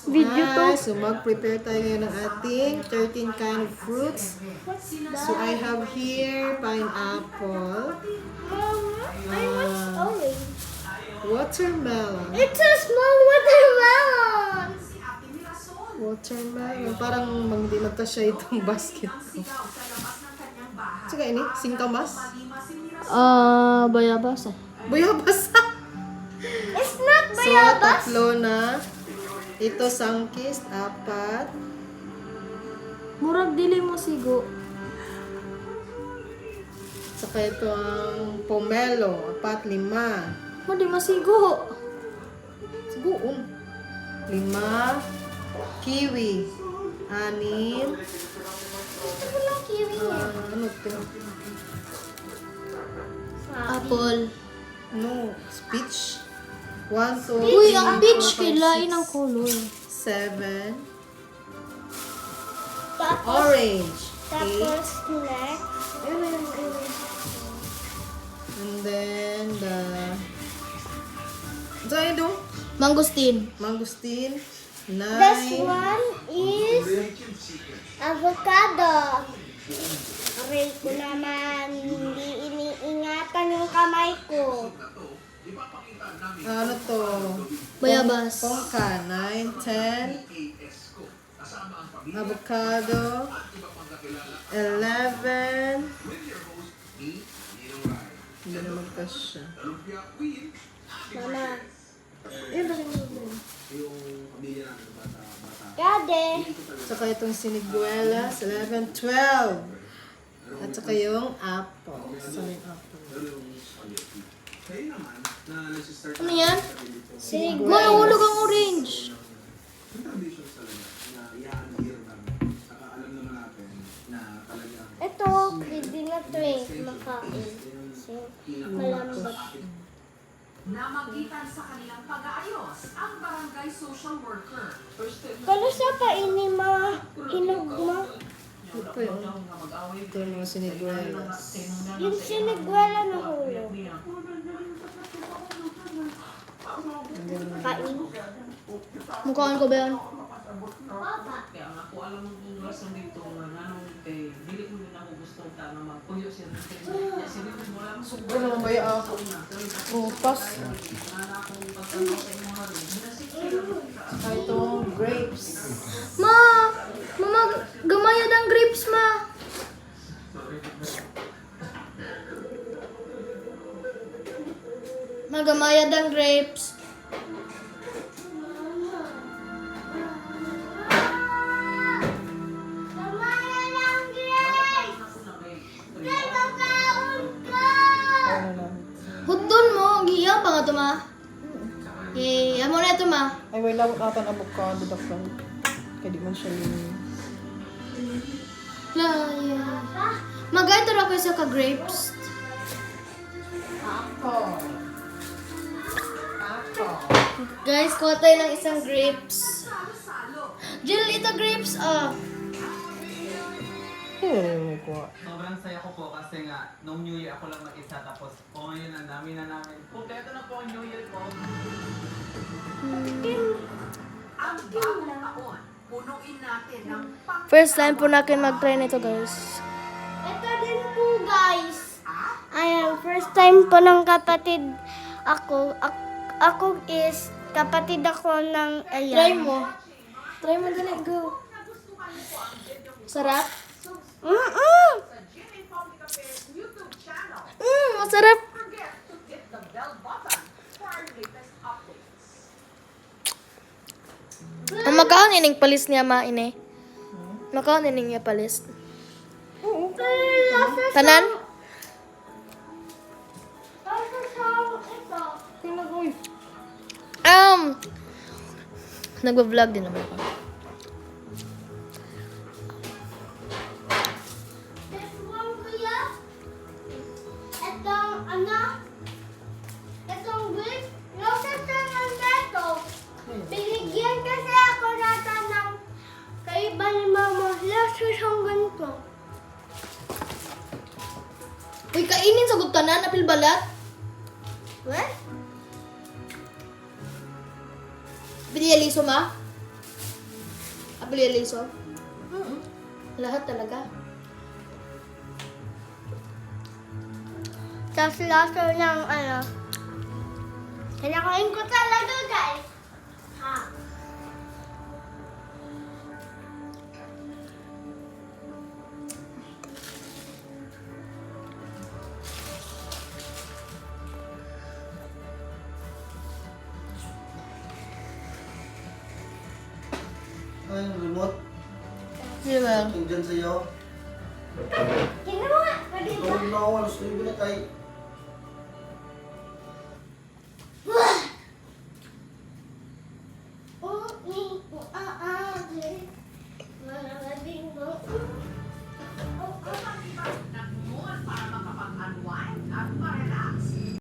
Video to. So mag-prepare tayo ngayon ng ating 13 kind of fruits. So I have here pineapple, I want orange. watermelon. It's a small watermelon. Watermelon. Parang hindi magkasya itong basket ko. Tsaka ini, singkamas. Bayabas. Buyabas. It's not So, bayabas. tatlo na. Ito, sangkis, 4. Murag dili mo sigo. Saka ito ang pomelo, 4, 5. Mo di masigo. Siguon. 5. Kiwi. 6. Walang kiwi niya. Ano ito? Apple. No, peach. 1, 2, Uy, ang peach kay lain ang color. 7. Tapos, Orange. 8. next. And then the... So, ito? Mangosteen. Mangosteen. 9. This one is avocado. Aray ko naman, hindi iniingatan yung kamay ko. Ano to? Bayabas. Pongka. 9, 10. Avocado. 11. Hindi na magkasya. Mama. Eh, bakit mo? Daddy. Saka itong siniguelas. 11, 12. At saka yung apple. Saan yung apple? Ano yan? Malahulog ang orange. Ito, hindi na drink makain. So, malambot. Namagitan sa kanilang pag-aayos ang barangay social worker. Kalo sa paini ma hinog mo. Ito yung ito yung mga siniguelas. Yung sinigwela na hulog. Kain. Mukhaan ko ba yan? Kaya nga po alam mo kung rason dito nga nanong kay dili mo din ako gusto ta na magpuyo siya ng kanya sila mo lang so Ano naman ba yung ako? Prutas. Saka itong grapes. Ma! Mama, gamayad ang grapes, ma! Magamayad ang grapes. Gamayad ang grapes! Ano na? Hudon mo, giya pa nga ito, ma. Okay, amo na ito, ma. Ay, wala natin avocado da front. Kaya di man siya yung... Laya. Mag-ito na ko isa ka grapes. Apple. Guys, kuha tayo ng isang grapes. Jill, ito grapes, ah. Hmm, kuha. Sobrang saya ko po kasi nga, nung New Year ako lang mag-isa tapos po ngayon ang dami na namin. Kompleto na po ang New Year ko. Ang bagong taon, punuin natin ng First time po natin mag-try nito, guys. Ito din po, guys. Ayan, first time po ng kapatid ako. Ako is kapatid ako ng ayan. Try mo. Try mo dali, go. Sarap? Masarap. forget to hit the bell button for our latest updates. Ang makaon ining palis niya, ma, ini. Makaon ining niya palis. Tanan? Nagba-vlog din naman ako. Binigyan kasi ako nata ng kaiba ni Mama. Lasos ang ganito. Uy, kainin sa gutanan, apil balat. What? Piniyaliso, ma? Bililiso? Lahat talaga. Tapos lasa ng ano. Kinakain ko talaga, guys. Ha? Ay, yung remote. Di ba? Yung dyan sa'yo. Tingnan mo nga. Pwede ba? Tawag na ako, alas 9 na tayo.